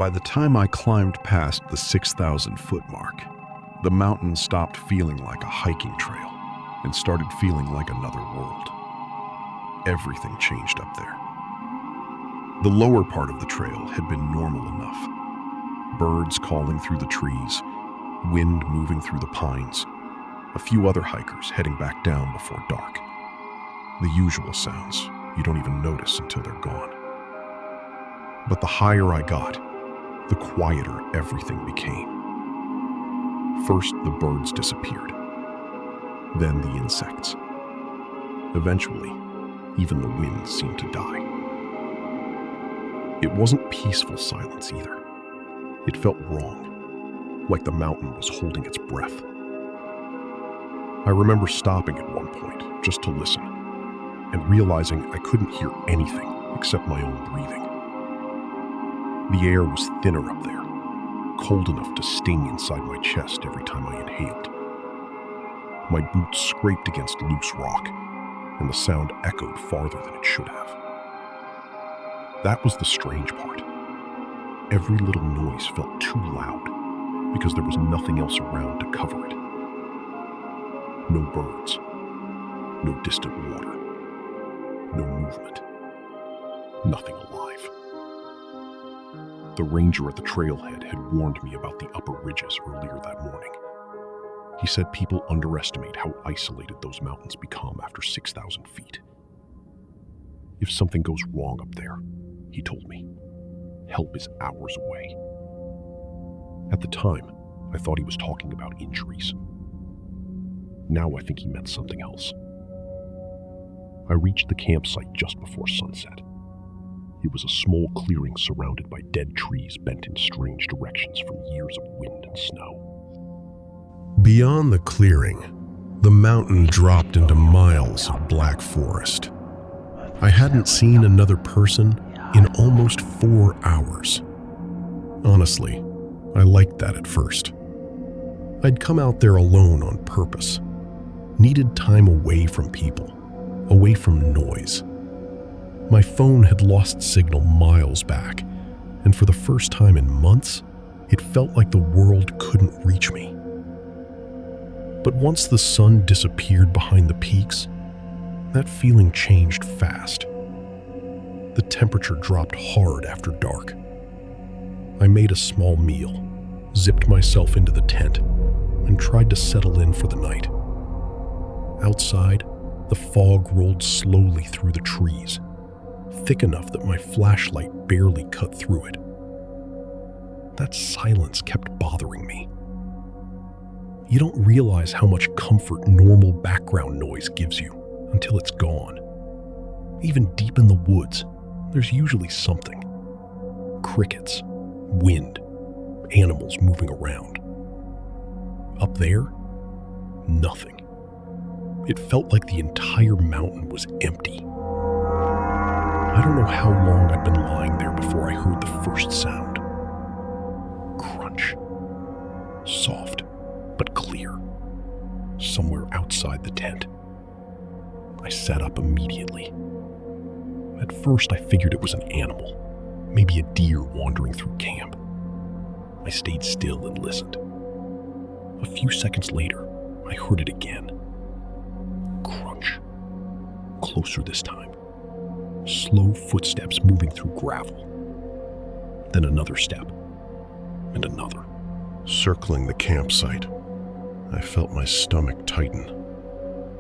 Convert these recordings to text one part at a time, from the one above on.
By the time I climbed past the 6,000-foot mark, the mountain stopped feeling like a hiking trail and started feeling like another world. Everything changed up there. The lower part of the trail had been normal enough. Birds calling through the trees, wind moving through the pines, a few other hikers heading back down before dark. The usual sounds you don't even notice until they're gone. But the higher I got, the quieter everything became. First, the birds disappeared, then the insects. Eventually, even the wind seemed to die. It wasn't peaceful silence either. It felt wrong, like the mountain was holding its breath. I remember stopping at one point just to listen and realizing I couldn't hear anything except my own breathing. The air was thinner up there, cold enough to sting inside my chest every time I inhaled. My boots scraped against loose rock, and the sound echoed farther than it should have. That was the strange part. Every little noise felt too loud because there was nothing else around to cover it. No birds, no distant water, no movement, nothing alive. The ranger at the trailhead had warned me about the upper ridges earlier that morning. He said people underestimate how isolated those mountains become after 6,000 feet. If something goes wrong up there, he told me, help is hours away. At the time, I thought he was talking about injuries. Now I think he meant something else. I reached the campsite just before sunset. It was a small clearing surrounded by dead trees bent in strange directions from years of wind and snow. Beyond the clearing, the mountain dropped into miles of black forest. I hadn't seen another person in almost 4 hours. Honestly, I liked that at first. I'd come out there alone on purpose. Needed time away from people, away from noise. My phone had lost signal miles back, and for the first time in months, it felt like the world couldn't reach me. But once the sun disappeared behind the peaks, that feeling changed fast. The temperature dropped hard after dark. I made a small meal, zipped myself into the tent, and tried to settle in for the night. Outside, the fog rolled slowly through the trees, thick enough that my flashlight barely cut through it. That silence kept bothering me. You don't realize how much comfort normal background noise gives you until it's gone. Even deep in the woods, there's usually something. Crickets, wind, animals moving around. Up there, nothing. It felt like the entire mountain was empty. I don't know how long I'd been lying there before I heard the first sound. Crunch. Soft, but clear. Somewhere outside the tent. I sat up immediately. At first, I figured it was an animal, maybe a deer wandering through camp. I stayed still and listened. A few seconds later, I heard it again. Crunch. Closer this time. Slow footsteps moving through gravel. Then another step, and another. Circling the campsite, I felt my stomach tighten.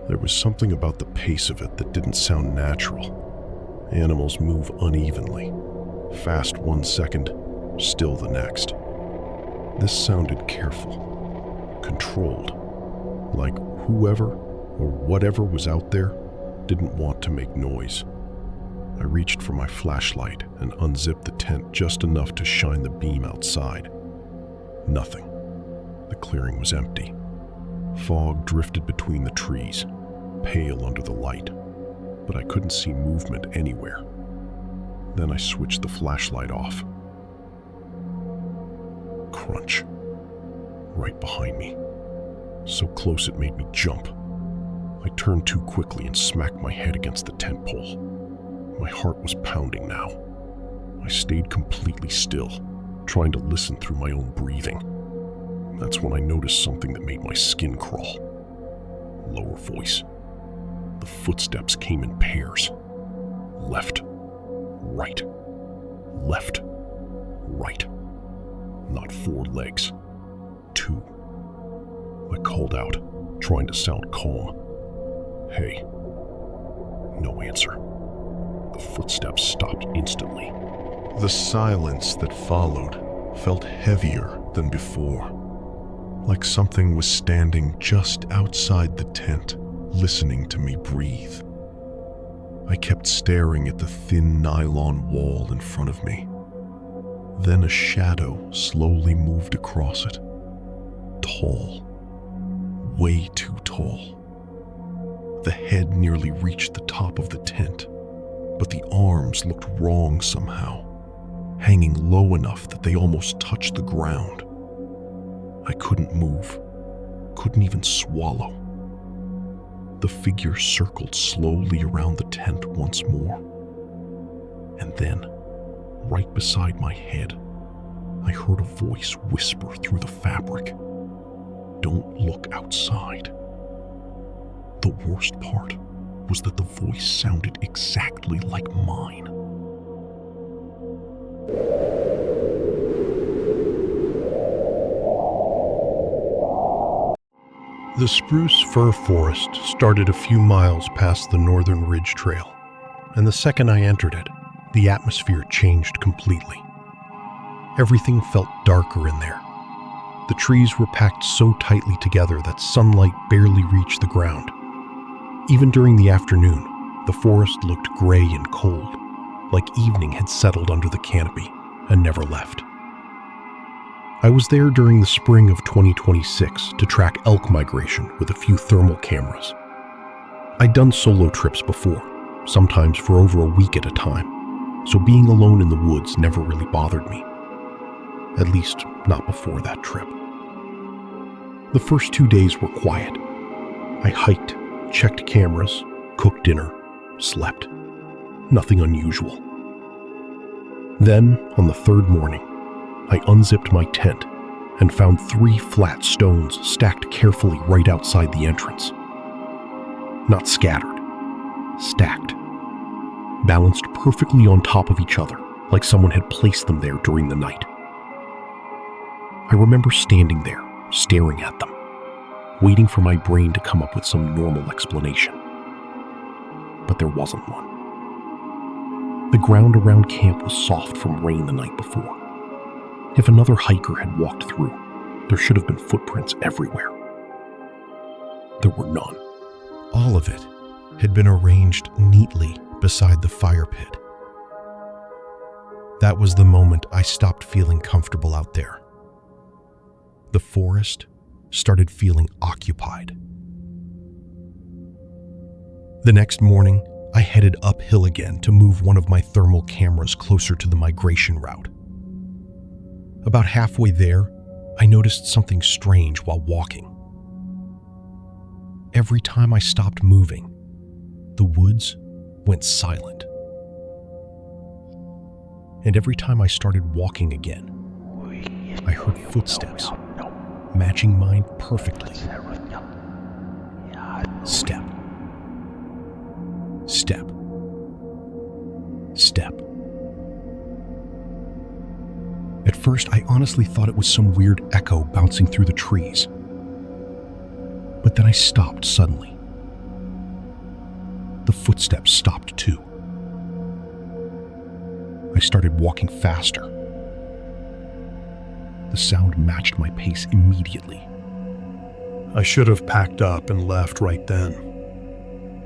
There was something about the pace of it that didn't sound natural. Animals move unevenly. Fast 1 second, still the next. This sounded careful, controlled, like whoever or whatever was out there didn't want to make noise. I reached for my flashlight and unzipped the tent just enough to shine the beam outside. Nothing. The clearing was empty. Fog drifted between the trees, pale under the light, but I couldn't see movement anywhere. Then I switched the flashlight off. Crunch. Right behind me. So close it made me jump. I turned too quickly and smacked my head against the tent pole. My heart was pounding now. I stayed completely still, trying to listen through my own breathing. That's when I noticed something that made my skin crawl. Lower voice. The footsteps came in pairs. Left, right, left, right. Not 4 legs, 2. I called out, trying to sound calm. Hey. No answer. The footsteps stopped instantly. The silence that followed felt heavier than before, like something was standing just outside the tent, listening to me breathe. I kept staring at the thin nylon wall in front of me. Then a shadow slowly moved across it. Tall. Way too tall. The head nearly reached the top of the tent, but the arms looked wrong somehow, hanging low enough that they almost touched the ground. I couldn't move, couldn't even swallow. The figure circled slowly around the tent once more. And then, right beside my head, I heard a voice whisper through the fabric. Don't look outside. The worst part was that the voice sounded exactly like mine. The spruce fir forest started a few miles past the Northern Ridge Trail, and the second I entered it, the atmosphere changed completely. Everything felt darker in there. The trees were packed so tightly together that sunlight barely reached the ground. Even during the afternoon, the forest looked gray and cold, like evening had settled under the canopy and never left. I was there during the spring of 2026 to track elk migration with a few thermal cameras. I'd done solo trips before, sometimes for over a week at a time, so being alone in the woods never really bothered me. At least, not before that trip. The first 2 days were quiet. I hiked, checked cameras, cooked dinner, slept. Nothing unusual. Then, on the third morning, I unzipped my tent and found 3 flat stones stacked carefully right outside the entrance. Not scattered, stacked. Balanced perfectly on top of each other, like someone had placed them there during the night. I remember standing there, staring at them, waiting for my brain to come up with some normal explanation. But there wasn't one. The ground around camp was soft from rain the night before. If another hiker had walked through, there should have been footprints everywhere. There were none. All of it had been arranged neatly beside the fire pit. That was the moment I stopped feeling comfortable out there. The forest started feeling occupied. The next morning, I headed uphill again to move one of my thermal cameras closer to the migration route. About halfway there, I noticed something strange while walking. Every time I stopped moving, the woods went silent. And every time I started walking again, I heard footsteps, matching mine perfectly. Step. Step. Step. At first, I honestly thought it was some weird echo bouncing through the trees. But then I stopped suddenly. The footsteps stopped too. I started walking faster. The sound matched my pace immediately. I should have packed up and left right then.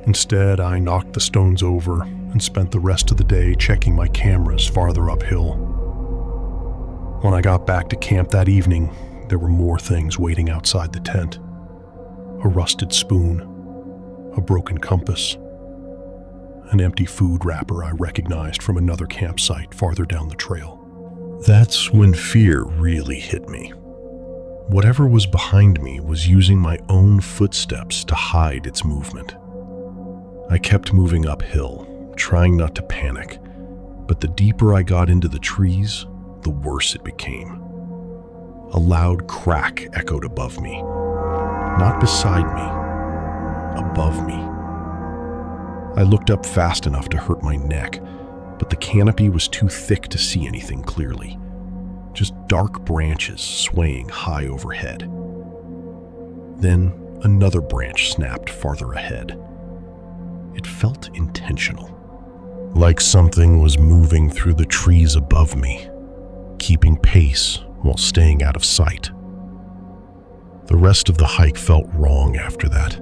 Instead, I knocked the stones over and spent the rest of the day checking my cameras farther uphill. When I got back to camp that evening, there were more things waiting outside the tent. A rusted spoon, a broken compass, an empty food wrapper I recognized from another campsite farther down the trail. That's when fear really hit me. Whatever was behind me was using my own footsteps to hide its movement. I kept moving uphill, trying not to panic, but the deeper I got into the trees, the worse it became. A loud crack echoed above me. Not beside me, above me. I looked up fast enough to hurt my neck, but the canopy was too thick to see anything clearly. Just dark branches swaying high overhead. Then another branch snapped farther ahead. It felt intentional, like something was moving through the trees above me, keeping pace while staying out of sight. The rest of the hike felt wrong after that.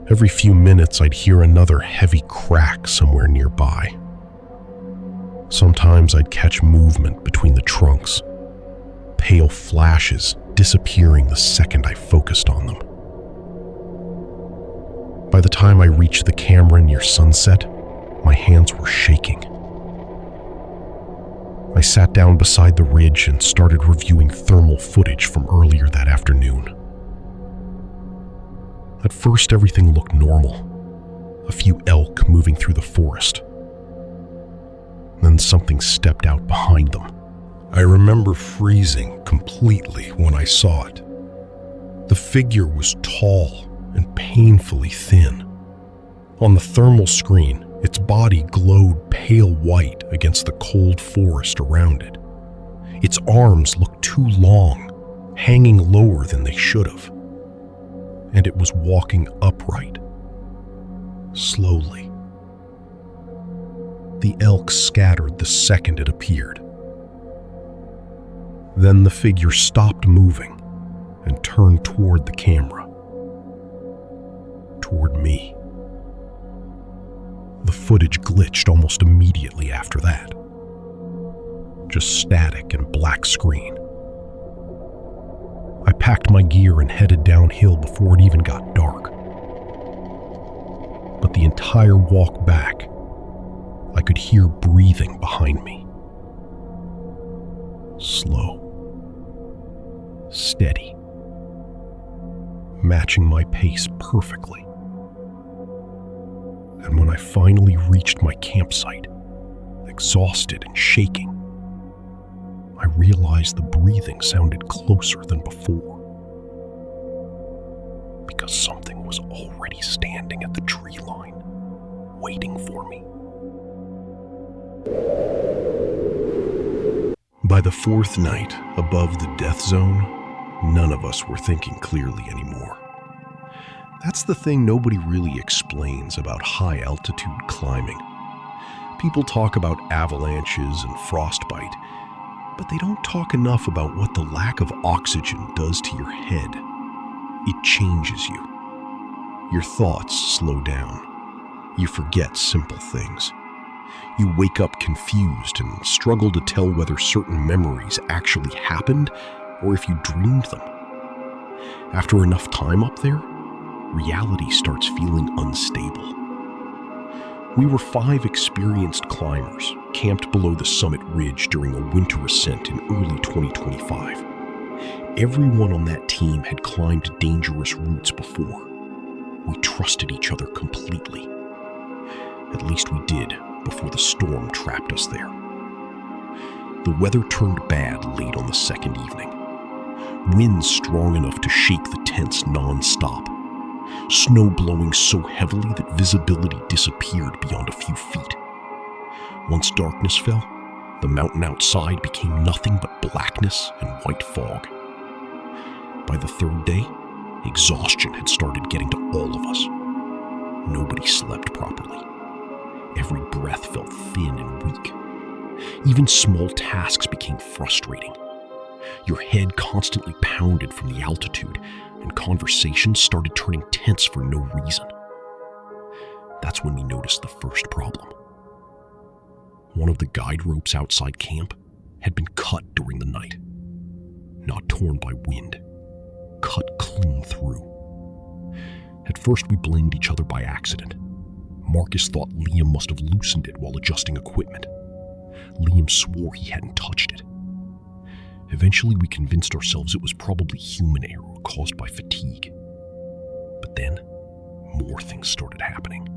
Every few minutes I'd hear another heavy crack somewhere nearby. Sometimes I'd catch movement between the trunks, pale flashes disappearing the second I focused on them. By the time I reached the camera near sunset, my hands were shaking. I sat down beside the ridge and started reviewing thermal footage from earlier that afternoon. At first, everything looked normal. A few elk moving through the forest. Then something stepped out behind them. I remember freezing completely when I saw it. The figure was tall and painfully thin. On the thermal screen, its body glowed pale white against the cold forest around it. Its arms looked too long, hanging lower than they should have. And it was walking upright, slowly. The elk scattered the second it appeared. Then the figure stopped moving and turned toward the camera. Toward me. The footage glitched almost immediately after that. Just static and black screen. I packed my gear and headed downhill before it even got dark. But the entire walk back, I could hear breathing behind me. Slow. Steady. Matching my pace perfectly. And when I finally reached my campsite, exhausted and shaking, I realized the breathing sounded closer than before. Because something was already standing at the tree line, waiting for me. By the fourth night, above the death zone, none of us were thinking clearly anymore. That's the thing nobody really explains about high-altitude climbing. People talk about avalanches and frostbite, but they don't talk enough about what the lack of oxygen does to your head. It changes you. Your thoughts slow down. You forget simple things. You wake up confused and struggle to tell whether certain memories actually happened or if you dreamed them. After enough time up there, reality starts feeling unstable. We were 5 experienced climbers camped below the summit ridge during a winter ascent in early 2025. Everyone on that team had climbed dangerous routes before. We trusted each other completely. At least we did before the storm trapped us there. The weather turned bad late on the second evening. Winds strong enough to shake the tents non-stop. Snow blowing so heavily that visibility disappeared beyond a few feet. Once darkness fell, the mountain outside became nothing but blackness and white fog. By the third day, exhaustion had started getting to all of us. Nobody slept properly. Every breath felt thin and weak. Even small tasks became frustrating. Your head constantly pounded from the altitude, and conversations started turning tense for no reason. That's when we noticed the first problem. One of the guide ropes outside camp had been cut during the night. Not torn by wind, cut clean through. At first we blamed each other by accident. Marcus thought Liam must have loosened it while adjusting equipment. Liam swore he hadn't touched it. Eventually we convinced ourselves it was probably human error caused by fatigue. But then, more things started happening.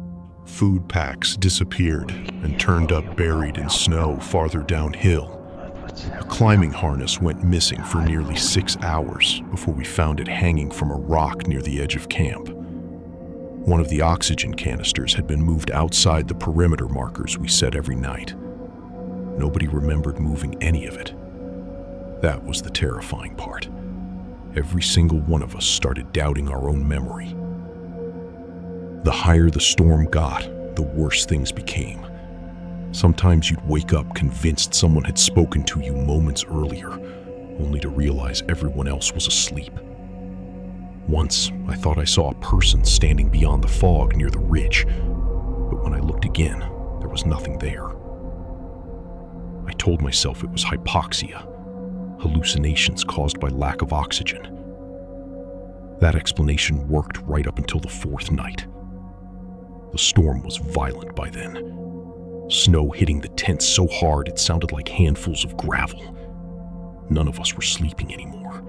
Food packs disappeared and turned up buried in snow farther downhill, A climbing harness went missing for nearly 6 hours before we found it hanging from a rock near the edge of camp. One of the oxygen canisters had been moved outside the perimeter markers we set every night. Nobody remembered moving any of it. That was the terrifying part. Every single one of us started doubting our own memory. The higher the storm got, the worse things became. Sometimes you'd wake up convinced someone had spoken to you moments earlier, only to realize everyone else was asleep. Once, I thought I saw a person standing beyond the fog near the ridge, but when I looked again, there was nothing there. I told myself it was hypoxia, hallucinations caused by lack of oxygen. That explanation worked right up until the 4th night. The storm was violent by then. Snow hitting the tent so hard it sounded like handfuls of gravel. None of us were sleeping anymore.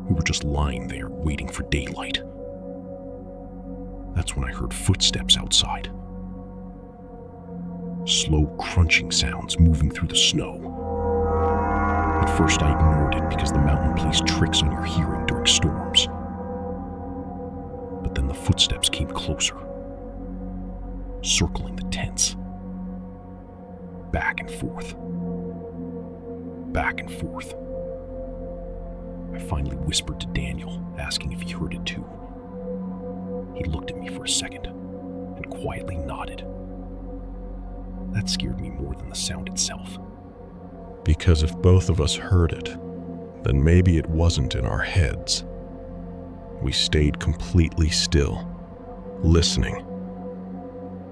We were just lying there waiting for daylight. That's when I heard footsteps outside. Slow crunching sounds moving through the snow. At first I ignored it because the mountain plays tricks on your hearing during storms. But then the footsteps came closer, circling the tents. Back and forth. Back and forth. I finally whispered to Daniel, asking if he heard it too. He looked at me for a second and quietly nodded. That scared me more than the sound itself. Because if both of us heard it, then maybe it wasn't in our heads. We stayed completely still, listening.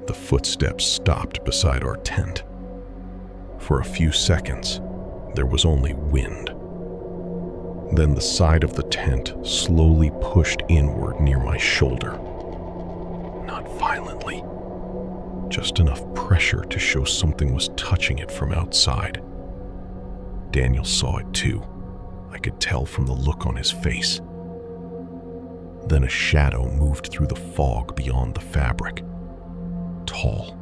The footsteps stopped beside our tent. For a few seconds, there was only wind. Then the side of the tent slowly pushed inward near my shoulder. Not violently, just enough pressure to show something was touching it from outside. Daniel saw it too. I could tell from the look on his face. Then a shadow moved through the fog beyond the fabric. Tall,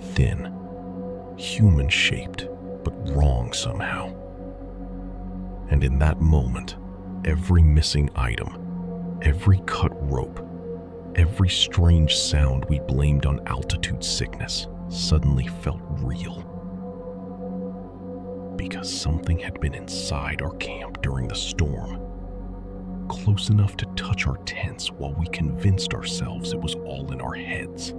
thin, human-shaped, but wrong somehow. And in that moment, every missing item, every cut rope, every strange sound we blamed on altitude sickness suddenly felt real. Because something had been inside our camp during the storm, close enough to touch our tents while we convinced ourselves it was all in our heads.